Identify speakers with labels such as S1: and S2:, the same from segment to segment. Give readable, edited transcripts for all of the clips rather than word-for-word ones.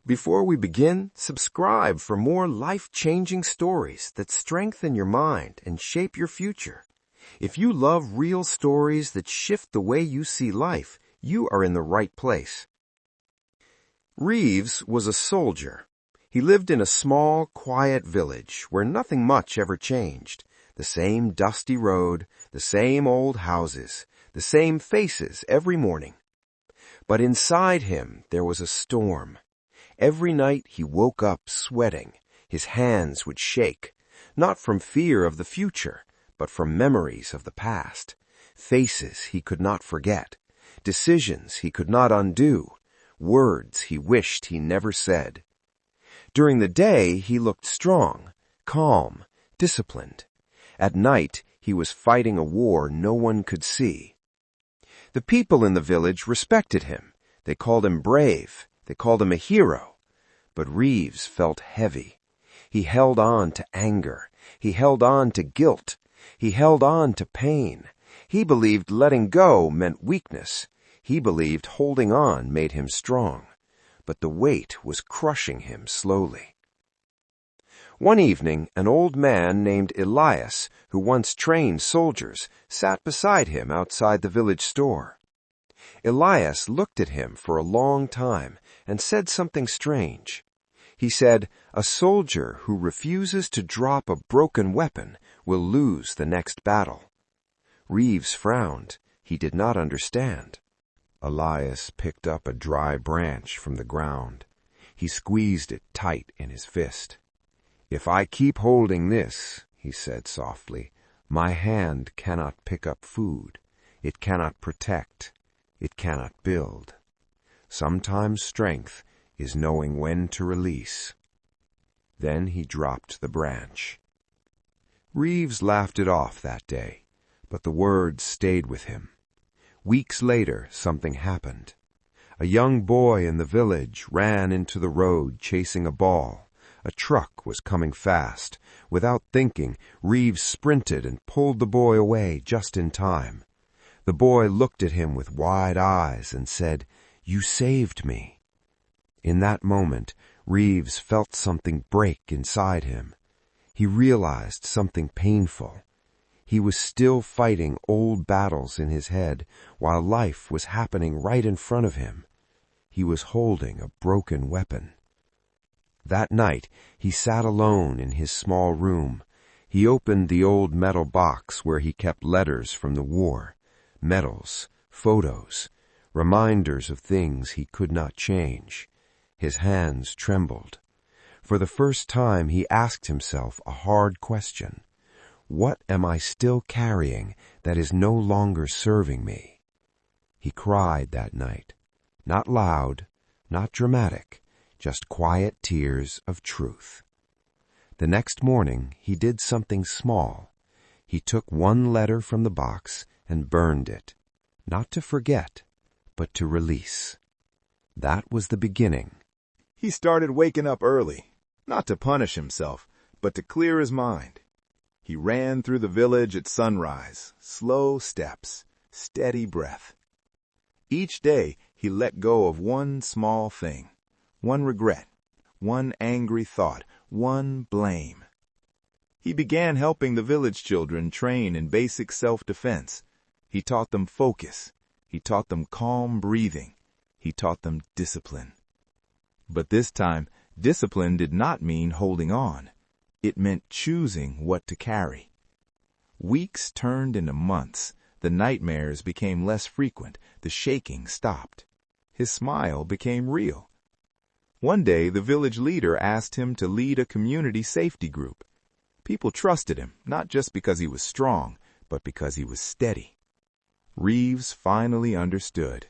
S1: Before we begin, subscribe for more life-changing stories that strengthen your mind and shape your future. If you love real stories that shift the way you see life, you are in the right place. Reeves was a soldier. He lived in a small, quiet village where nothing much ever changed. The same dusty road, the same old houses, the same faces every morning. But inside him there was a storm. Every night he woke up sweating. His hands would shake, not from fear of the future, but from memories of the past. Faces he could not forget, decisions he could not undo, words he wished he never said. During the day he looked strong, calm, disciplined. At night he was fighting a war no one could see. The people in the village respected him. They called him brave. They called him a hero. But Reeves felt heavy. He held on to anger. He held on to guilt. He held on to pain. He believed letting go meant weakness. He believed holding on made him strong. But the weight was crushing him slowly. One evening, an old man named Elias, who once trained soldiers, sat beside him outside the village store. Elias looked at him for a long time and said something strange. He said, "A soldier who refuses to drop a broken weapon will lose the next battle." Reeves frowned. He did not understand. Elias picked up a dry branch from the ground. He squeezed it tight in his fist. "If I keep holding this," he said softly, "my hand cannot pick up food. It cannot protect. It cannot build. Sometimes strength is knowing when to release." Then he dropped the branch. Reeves laughed it off that day, but the words stayed with him. Weeks later, something happened. A young boy in the village ran into the road chasing a ball. A truck was coming fast. Without thinking, Reeves sprinted and pulled the boy away just in time. The boy looked at him with wide eyes and said, "You saved me." In that moment, Reeves felt something break inside him. He realized something painful. He was still fighting old battles in his head while life was happening right in front of him. He was holding a broken weapon. That night, he sat alone in his small room. He opened the old metal box where he kept letters from the war. Medals, photos, reminders of things he could not change. His hands trembled. For the first time he asked himself a hard question. What am I still carrying that is no longer serving me? He cried that night. Not loud, not dramatic, just quiet tears of truth. The next morning he did something small. He took one letter from the box and burned it, not to forget, but to release. That was the beginning.
S2: He started waking up early, not to punish himself, but to clear his mind. He ran through the village at sunrise, slow steps, steady breath. Each day he let go of one small thing, one regret, one angry thought, one blame. He began helping the village children train in basic self-defense. He taught them focus. He taught them calm breathing. He taught them discipline. But this time, discipline did not mean holding on. It meant choosing what to carry. Weeks turned into months. The nightmares became less frequent. The shaking stopped. His smile became real. One day, the village leader asked him to lead a community safety group. People trusted him, not just because he was strong, but because he was steady. Reeves finally understood.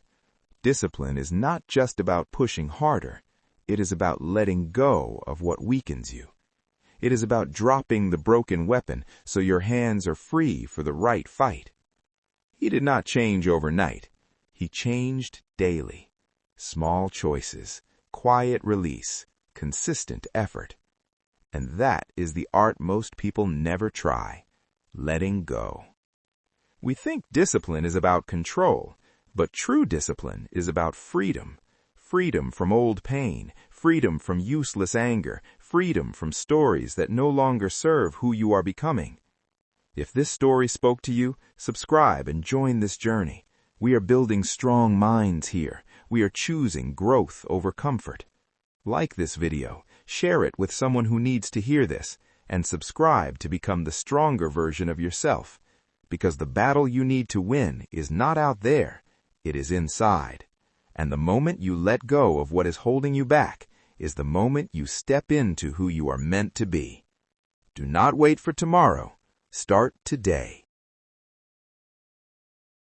S2: Discipline is not just about pushing harder. It is about letting go of what weakens you. It is about dropping the broken weapon so your hands are free for the right fight. He did not change overnight. He changed daily. Small choices, quiet release, consistent effort. And that is the art most people never try, letting go. We think discipline is about control, but true discipline is about freedom. Freedom from old pain, freedom from useless anger, freedom from stories that no longer serve who you are becoming. If this story spoke to you, subscribe and join this journey. We are building strong minds here. We are choosing growth over comfort. Like this video, share it with someone who needs to hear this, and subscribe to become the stronger version of yourself. Because the battle you need to win is not out there, it is inside. And the moment you let go of what is holding you back is the moment you step into who you are meant to be. Do not wait for tomorrow. Start today.